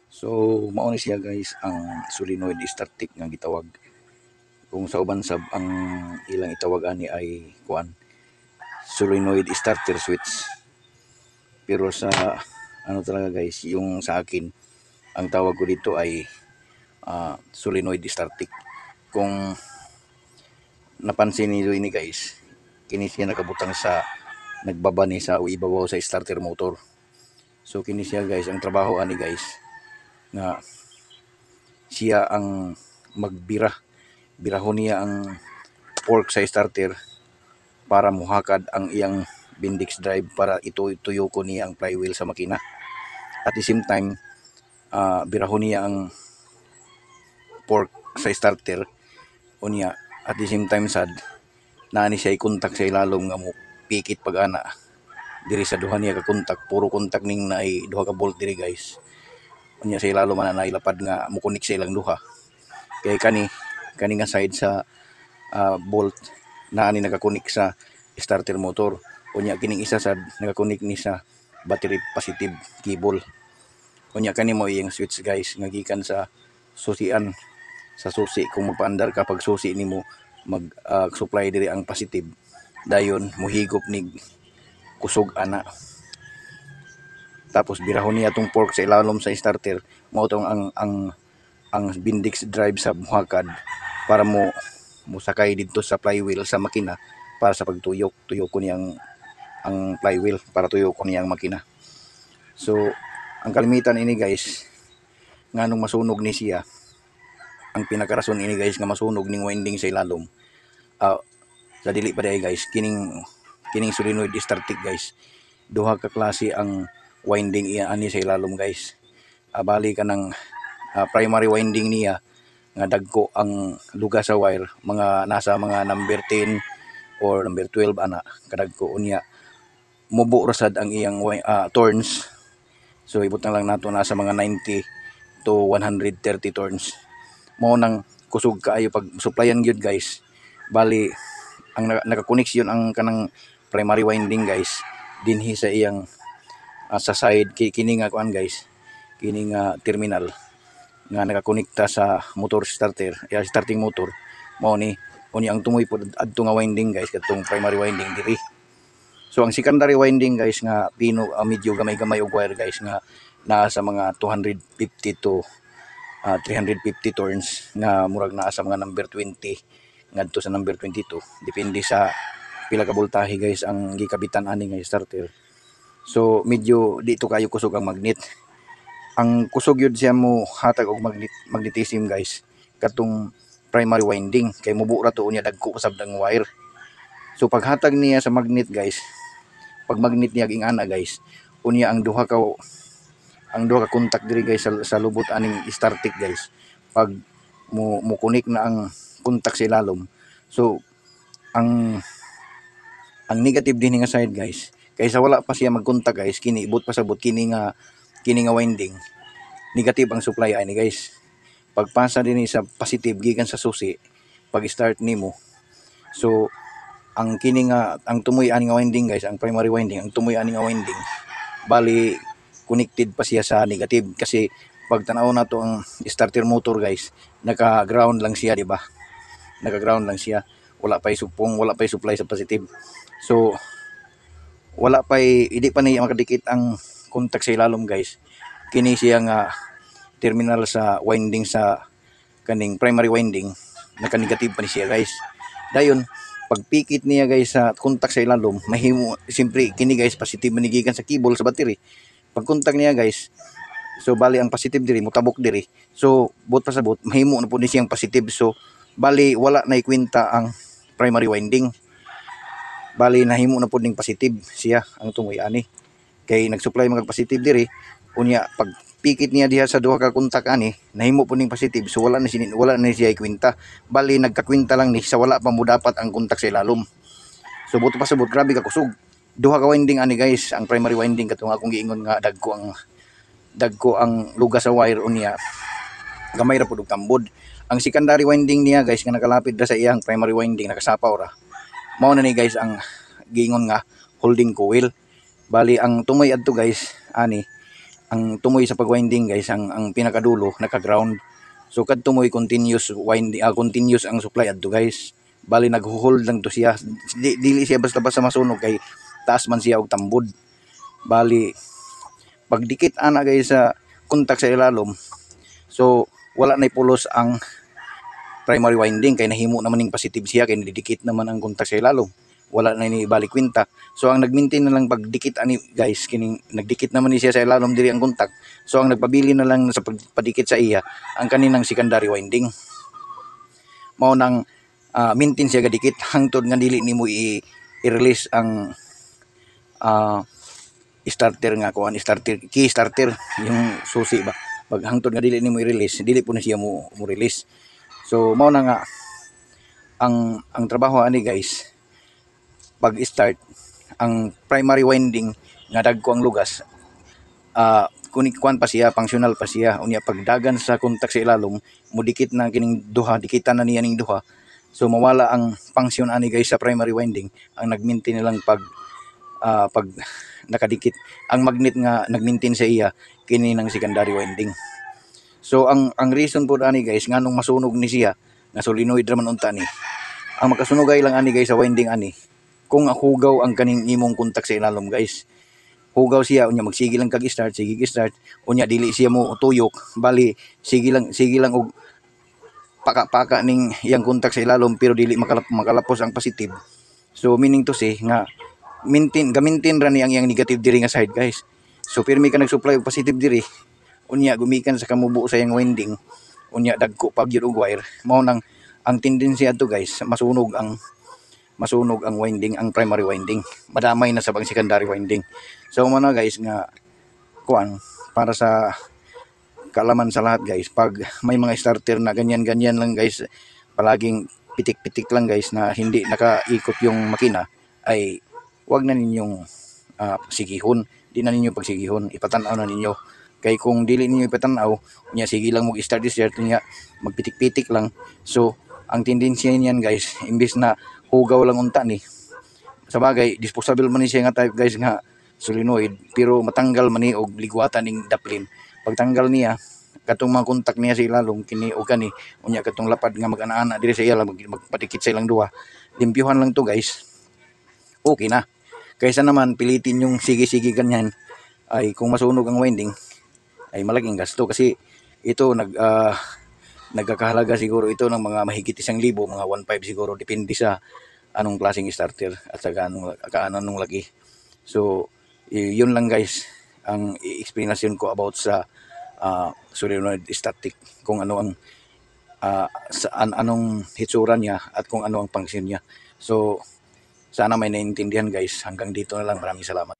So mao ni siya guys ang solenoid static nga gitawag. Kung sa uban sab ang ilang itawag ani ay kuan solenoid starter switch. Pero sa ano talaga guys, yung sa akin ang tawag ko dito ay solenoid static. Kung napansin niyo ini guys, kini siya nakabutang sa nagbaba ni sa ibabaw sa starter motor. So kini siya guys, ang trabaho ani guys nga siya ang magbira. Birahon niya ang fork sa starter para muhakad ang iyang Bendix drive para ituyo ko niya ang flywheel sa makina. At the same time, birahon niya ang fork sa starter unya. At the same time sad, naani siya ikontak sa ilalom nga mo pikit pag ana. Diri sa duha niya ka kontak, puro kontak ning na ay duha ka bolt diri guys. Unya sa ilalom ana nailapad nga mo connect sa ilang duha. Kay kani nga side sa bolt na ani nakakunik sa starter motor. Unya kining isa sad nakakunik ni sa battery positive cable. Unya kani mo iyang switch guys nga gikan sa susian sa susi. Kung magpaandar ka pag susi nimo mag supply diri ang positive, dayon muhigop ni kusog ana. Tapos birahon niya tong fork sa ilalom sa starter, mao tong ang Bendix drive sa muhakad para mo musakay dito sa flywheel sa makina para sa pagtuyok ko niyang ang flywheel para tuyo ko niyang makina. So ang kalimitan ini guys nganong masunog ni siya, ang pinakarason ini guys nga masunog ning winding sa ilalom sa dili pa day guys, kining solenoid static guys, duha ka klase ang winding iya ani sa ilalom guys. Bali ka ng primary winding niya nga dagko ang luga sa wire, mga nasa mga number 10 or number 12 ana kadagko unya. Mubo rasad ang iyang turns. So ibutang lang nato nasa mga 90 to 130 turns. Mao nang kusog kaayo pag supplyan gyud guys. Bali ang naka-connection ang kanang primary winding guys dinhi sa iyang sa side kini nga kuan guys, kini nga terminal nga nakakonekta sa motor starter, starting motor. Mao ni unya ang tumoy pod adto nga winding guys katong primary winding diri. So ang secondary winding guys nga pino medyo gamay-gamay og wire guys nga naa sa mga 250 to 350 turns nga murag naa sa mga number 20 ngadto sa number 22, depende sa pila ka voltahe guys ang gikabitan ani nga starter. So medyo dito kayo kusog ang magnet. Ang kusog yun siya mo hatag og magnetism guys katong primary winding kay mubura to unya dagko usab ng wire. So paghatag niya sa magnet guys, pag magnet niya ingana guys, unya ang duha ka kontak diri guys sa lubot aning startic guys. Pag mo connect na ang kontak sa ilalom, so ang negative din nga side guys, kaysa wala pa siya magkontak guys, kini ibot pa sabot kini nga winding, negative ang supply ani guys. Pagpasa din sa positive gikan sa susi pag start nimo, so ang kini nga ang tumoy ani nga winding guys, ang primary winding, ang tumoy ani nga winding, bali connected pa siya sa negative. Kasi pag tanaw na to ang starter motor guys, naka-ground lang siya, di ba? Naka-ground lang siya, wala pay supong, wala pay supply sa positive. So wala pay, hindi pa niya makadikit ang contact sa ilalom guys. Kini siya nga terminal sa winding sa kaning primary winding, naka-negative pa ni siya guys. Dayon pag pikit niya guys sa contact sa ilalom, mahimo simpre kini guys positive manigikan sa cable sa battery. Pag contact niya guys, so bali ang positive diri mutabok diri, so bot pa sa bot mahimo na pud ni siyang positive. So bali wala na ikwenta ang primary winding, bali nahimo na pud ning positive siya ang tumoy ani kay nag-supply mga positive diri. Unya pag pikit niya diha sa duha ka kontak ani, nahimo pud ning positive, so wala na siya ikwenta. Bali nagkakwenta lang ni sa wala pa mo dapat ang kontak sa ilalom. So buto pa sa but, grabe ka kusog. Duha ka winding ani guys, ang primary winding katong akong giingon nga dagko ang luga sa wire unya, gamay ra pud og tambod. Ang secondary winding niya guys nga nakalapit ra sa iyang primary winding, nakasapaw ra, mao na ni guys ang giingon nga holding coil. Bali ang tumoy adto guys ani ang tumoy sa pagwinding guys, ang pinakadulo naka-ground. So kad tumoy continuous winding, continuous ang supply adto guys. Bali nagho-hold lang to siya. Dili siya basta-basta masunog kay taas man siya og tambod. Bali pagdikit ana guys sa kontak sa ilalom, so wala na pulos ang primary winding kay nahimo naman ning positive siya kay nidikit naman ang kontak sa ilalom, wala na ni balik kwenta. So ang nagmaintain na lang pagdikit ani guys, kining nagdikit naman ni siya sa ilalom diri ang kontak. So ang nagpabili na lang sa pagpadikit sa iya ang kaninang secondary winding. Mao nang maintain siya gadikit hangtod nga dili nimo i-release ang starter nga kuan, starter key starter yung susi ba. Pag hangtod nga dili nimo i-release, dili po na siya mo release. So mao na nga ang trabaho ani guys, pag start ang primary winding nga dagko ang lugas, kuan pa siya, functional pa siya. Unya pagdagan sa kontak sa ilalom, mudikit na kining duha, dikitan na niya ning duha. So mawala ang function ani guys sa primary winding. Ang nagmaintain nilang pag nakadikit ang magnet nga nagmaintain sa iya kini ng secondary winding. So ang reason po ani guys nganong masunog ni siya nga solenoid ra man unta ni. Ang makasunogay lang ani guys sa winding ani kung hugaw ang kaning imong kontak sa ilalom guys. Hugaw siya unya magsige lang kag start, sige start, unya dili siya mo tuyok, bali sige lang og paka-paka ning iyang kontak sa ilalom pero dili makalapos ang positive. So meaning to say nga gamintin ra ni ang iyang negative diri nga side guys. So pirmi ka nag-supply og positive diri, unya gumikan sa kamubo sa iyang winding, unya dagko pa gyud og wire, mao nang ang tendency adto guys masunog ang winding, ang primary winding, madamay na sa pang secondary winding. So muna guys nga kuan para sa kaalaman sa lahat guys, pag may mga starter na ganyan lang guys, palaging pitik-pitik lang guys na hindi nakaikot yung makina, ay wag na ninyong sigihon, di na ninyo pagsigihon, ipatanaw na ninyo. Kay kung dili ninyo ipatanaw, unya sige lang mag-start unya magpitik-pitik lang. So ang tendency niyan guys, imbis na hugaw lang unta ni, sa bagay disposable man ni siya nga type guys nga solenoid, pero matanggal man ni og ligwatan ning daplin. Pagtanggal niya katong mga kontak niya sa ilalom kini o kani, unya katong lapad nga mag-ana-ana diri sa iya lang magpadikit sa ilang duha, limpyuhan lang to guys, okay na. Kaysa naman pilitin yung sige-sige ganyan, ay kung masunog ang winding ay malaking gasto kasi ito nagkakahalaga siguro ito ng mga mahigit 1,000, mga 1.5 siguro, depende sa anong klaseng starter at saka anong laki. So yun lang guys ang explanation ko about sa solenoid static, kung ano ang anong hitsura niya at kung ano ang function niya. So sana may naintindihan guys. Hanggang dito na lang, maraming salamat.